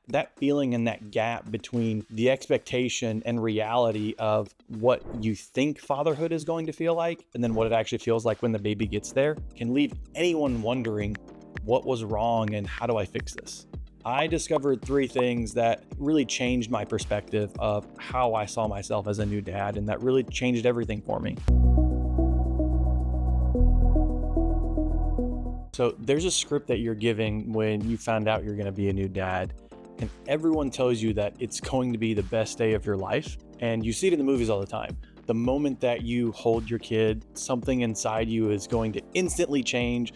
that feeling and that gap between the expectation and reality of what you think fatherhood is going to feel like and then what it actually feels like when the baby gets there can leave anyone wondering what was wrong and how do I fix this? I discovered 3 things that really changed my perspective of how I saw myself as a new dad, and that really changed everything for me. So there's a script that you're giving when you found out you're going to be a new dad, and everyone tells you that it's going to be the best day of your life. And you see it in the movies all the time. The moment that you hold your kid, something inside you is going to instantly change.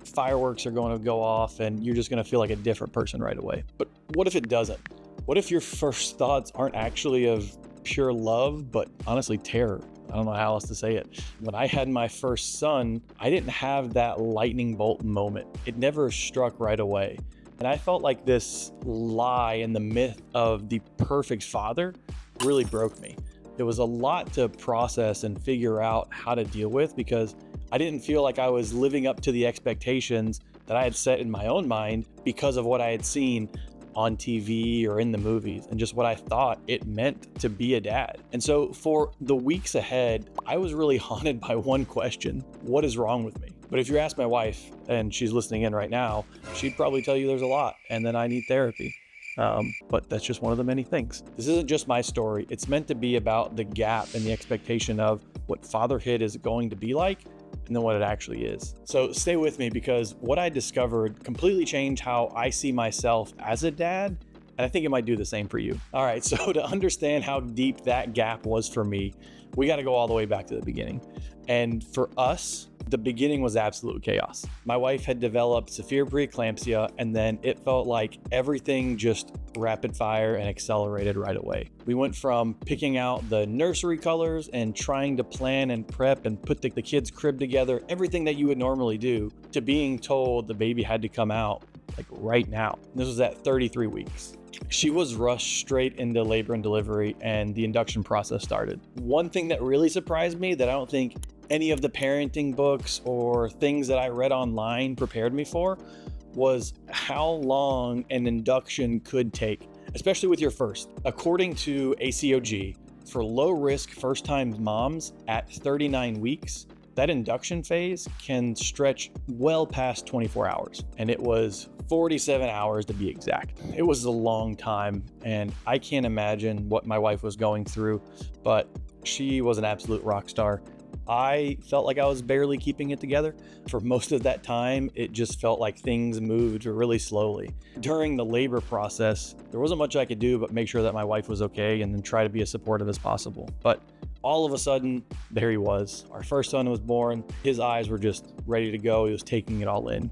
Fireworks are going to go off and you're just going to feel like a different person right away. But what if it doesn't? What if your first thoughts aren't actually of pure love, but honestly terror? I don't know how else to say it. When I had my first son, I didn't have that lightning bolt moment. It never struck right away. And I felt like this lie and the myth of the perfect father really broke me. It was a lot to process and figure out how to deal with because I didn't feel like I was living up to the expectations that I had set in my own mind because of what I had seen on TV or in the movies and just what I thought it meant to be a dad. And so for the weeks ahead, I was really haunted by one question: what is wrong with me? But if you ask my wife, and she's listening in right now, she'd probably tell you there's a lot and then I need therapy. But that's just one of the many things. This isn't just my story. It's meant to be about the gap and the expectation of what fatherhood is going to be like and then what it actually is. So stay with me because what I discovered completely changed how I see myself as a dad, and I think it might do the same for you. All right, so to understand how deep that gap was for me, we got to go all the way back to the beginning. And for us, the beginning was absolute chaos. My wife had developed severe preeclampsia, and then it felt like everything just rapid fire and accelerated right away. We went from picking out the nursery colors and trying to plan and prep and put the kids' crib together, everything that you would normally do, to being told the baby had to come out like right now. This was at 33 weeks. She was rushed straight into labor and delivery, and the induction process started. One thing that really surprised me that I don't think any of the parenting books or things that I read online prepared me for was how long an induction could take, especially with your first. According to ACOG, for low-risk first-time moms at 39 weeks, that induction phase can stretch well past 24 hours, and it was 47 hours to be exact. It was a long time, and I can't imagine what my wife was going through, but she was an absolute rock star. I felt like I was barely keeping it together. For most of that time, it just felt like things moved really slowly. During the labor process, there wasn't much I could do but make sure that my wife was okay and then try to be as supportive as possible. But all of a sudden, there he was. Our first son was born. His eyes were just ready to go. He was taking it all in.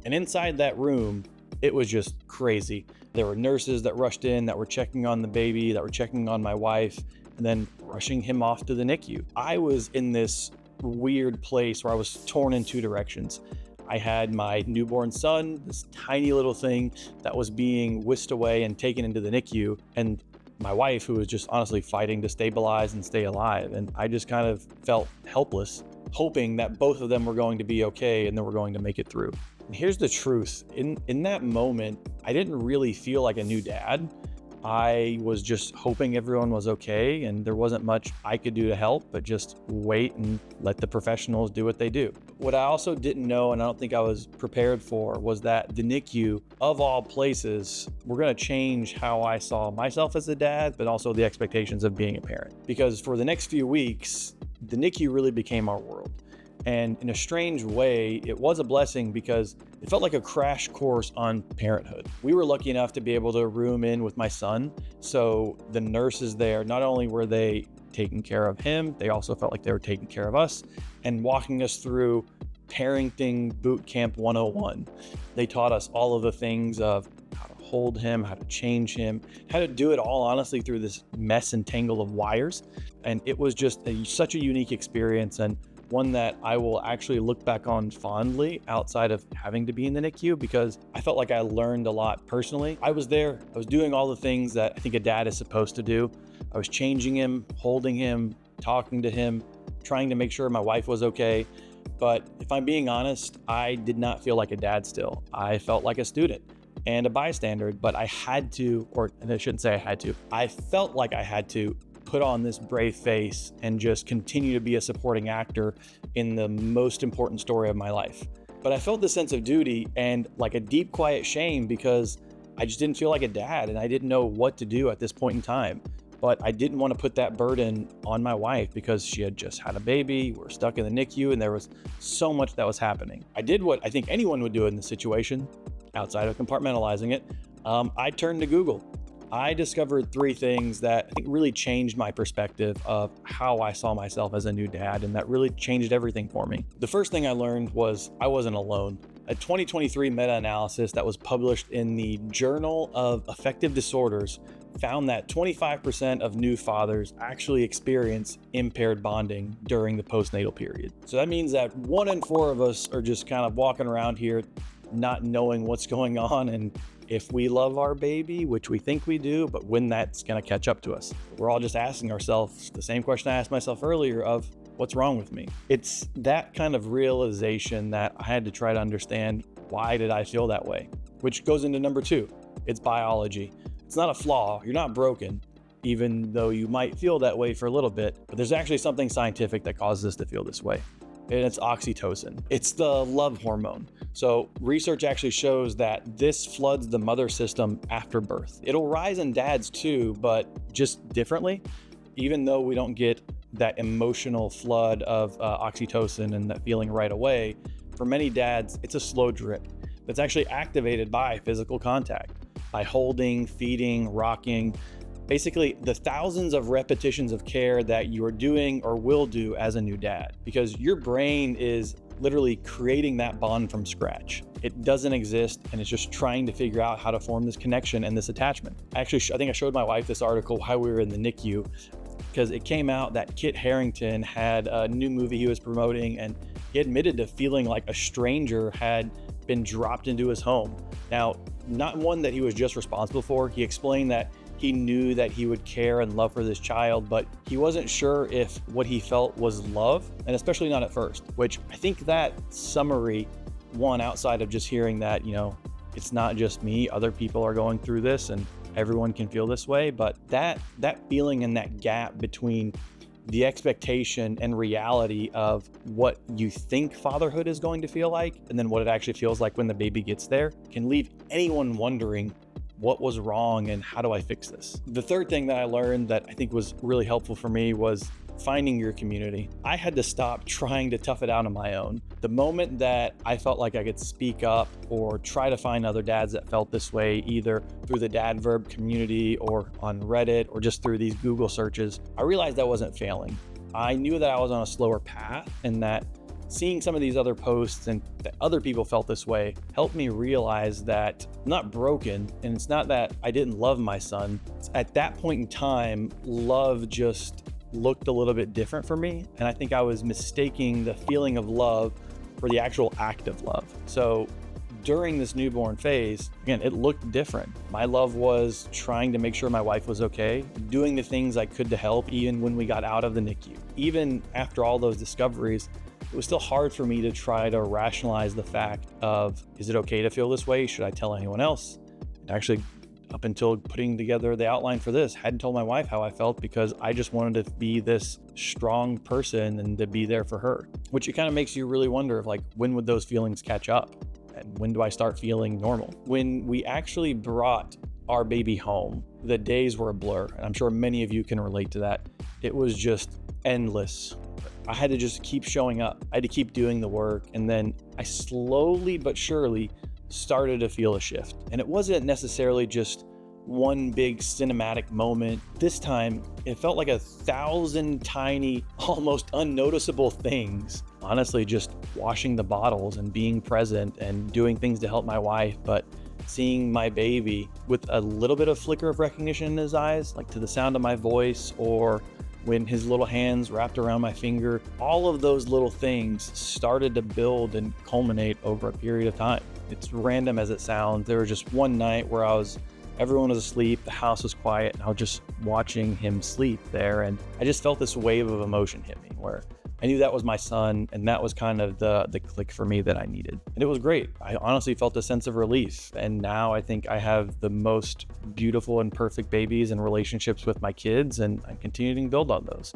And inside that room, it was just crazy. There were nurses that rushed in that were checking on the baby, that were checking on my wife, and then rushing him off to the NICU. I was in this weird place where I was torn in 2 directions. I had my newborn son, this tiny little thing that was being whisked away and taken into the NICU, and my wife, who was just honestly fighting to stabilize and stay alive. And I just kind of felt helpless, hoping that both of them were going to be okay and then we're going to make it through. And here's the truth. In that moment, I didn't really feel like a new dad. I was just hoping everyone was okay, and there wasn't much I could do to help, but just wait and let the professionals do what they do. What I also didn't know, and I don't think I was prepared for, was that the NICU, of all places, were going to change how I saw myself as a dad, but also the expectations of being a parent. Because for the next few weeks, the NICU really became our world. And in a strange way, it was a blessing because it felt like a crash course on parenthood. We were lucky enough to be able to room in with my son. So the nurses there, not only were they taking care of him, they also felt like they were taking care of us and walking us through parenting boot camp 101. They taught us all of the things of how to hold him, how to change him, how to do it all honestly through this mess and tangle of wires. And it was just such a unique experience, and one that I will actually look back on fondly outside of having to be in the NICU, because I felt like I learned a lot personally. I was there, I was doing all the things that I think a dad is supposed to do. I was changing him, holding him, talking to him, trying to make sure my wife was okay. But if I'm being honest, I did not feel like a dad still. I felt like a student. and a bystander, but I had to, or I shouldn't say I had to, I felt like I had to put on this brave face and just continue to be a supporting actor in the most important story of my life. But I felt this sense of duty and like a deep, quiet shame because I just didn't feel like a dad and I didn't know what to do at this point in time. But I didn't want to put that burden on my wife because she had just had a baby, we're stuck in the NICU, and there was so much that was happening. I did what I think anyone would do in this situation, outside of compartmentalizing it. I turned to Google. I discovered 3 things that I think really changed my perspective of how I saw myself as a new dad, and that really changed everything for me. The first thing I learned was I wasn't alone. A 2023 meta-analysis that was published in the Journal of Affective Disorders found that 25% of new fathers actually experience impaired bonding during the postnatal period. So that means that 1 in 4 of us are just kind of walking around here not knowing what's going on and if we love our baby, which we think we do, but when that's going to catch up to us. We're all just asking ourselves the same question I asked myself earlier of what's wrong with me? It's that kind of realization that I had to try to understand, why did I feel that way? Which goes into number 2. It's biology. It's not a flaw. You're not broken, even though you might feel that way for a little bit, but there's actually something scientific that causes us to feel this way. And it's oxytocin. It's the love hormone. So research actually shows that this floods the mother system after birth. It'll rise in dads too, but just differently. Even though we don't get that emotional flood of oxytocin and that feeling right away, for many dads, it's a slow drip that's actually activated by physical contact, by holding, feeding, rocking, basically the thousands of repetitions of care that you are doing or will do as a new dad, because your brain is literally creating that bond from scratch. It doesn't exist, and it's just trying to figure out how to form this connection and this attachment. Actually, I think I showed my wife this article while we were in the NICU, because it came out that Kit Harington had a new movie he was promoting, and he admitted to feeling like a stranger had been dropped into his home. Now, not one that he was just responsible for. He explained that he knew that he would care and love for this child, but he wasn't sure if what he felt was love, and especially not at first, which I think that summary, one, outside of just hearing that, it's not just me, other people are going through this and everyone can feel this way, but that feeling and that gap between the expectation and reality of what you think fatherhood is going to feel like and then what it actually feels like when the baby gets there can leave anyone wondering what was wrong and how do I fix this? The third thing that I learned that I think was really helpful for me was finding your community. I had to stop trying to tough it out on my own. The moment that I felt like I could speak up or try to find other dads that felt this way, either through the dad verb community or on Reddit or just through these Google searches, I realized I wasn't failing. I knew that I was on a slower path, and that seeing some of these other posts and that other people felt this way helped me realize that I'm not broken, and it's not that I didn't love my son. At that point in time, love just looked a little bit different for me, and I think I was mistaking the feeling of love for the actual act of love. So during this newborn phase, again, it looked different. My love was trying to make sure my wife was okay, doing the things I could to help, even when we got out of the NICU. Even after all those discoveries, it was still hard for me to try to rationalize the fact of, is it okay to feel this way? Should I tell anyone else? And actually, up until putting together the outline for this, hadn't told my wife how I felt because I just wanted to be this strong person and to be there for her, which it kind of makes you really wonder of when would those feelings catch up? And when do I start feeling normal? When we actually brought our baby home, the days were a blur. And I'm sure many of you can relate to that. It was just endless. I had to just keep showing up. I had to keep doing the work. And then I slowly but surely started to feel a shift. And it wasn't necessarily just one big cinematic moment. This time, it felt like 1,000 tiny, almost unnoticeable things. Honestly, just washing the bottles and being present and doing things to help my wife, but seeing my baby with a little bit of flicker of recognition in his eyes, like to the sound of my voice, or when his little hands wrapped around my finger. All of those little things started to build and culminate over a period of time. It's random as it sounds. There was just one night where everyone was asleep, the house was quiet, and I was just watching him sleep there, and I just felt this wave of emotion hit me where I knew that was my son, and that was kind of the click for me that I needed. And it was great. I honestly felt a sense of relief. And now I think I have the most beautiful and perfect babies and relationships with my kids, and I'm continuing to build on those.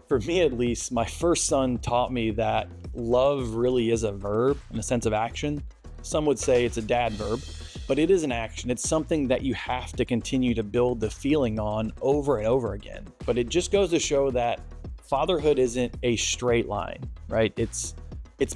For me, at least, my first son taught me that love really is a verb in a sense of action. Some would say it's a dad verb, but it is an action. It's something that you have to continue to build the feeling on over and over again. But it just goes to show that fatherhood isn't a straight line, right? It's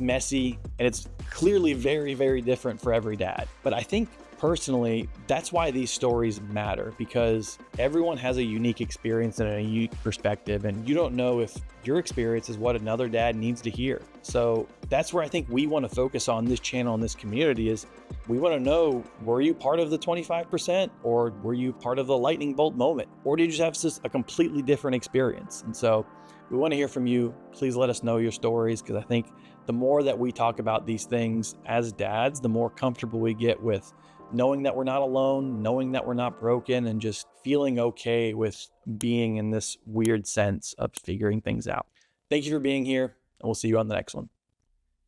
messy, and it's clearly very, very different for every dad. But I think personally, that's why these stories matter, because everyone has a unique experience and a unique perspective, and you don't know if your experience is what another dad needs to hear. So that's where I think we want to focus on this channel and this community is we want to know, were you part of the 25%, or were you part of the lightning bolt moment, or did you just have just a completely different experience? And so we want to hear from you. Please let us know your stories, because I think the more that we talk about these things as dads, the more comfortable we get with knowing that we're not alone, knowing that we're not broken, and just feeling okay with being in this weird sense of figuring things out. Thank you for being here, and we'll see you on the next one.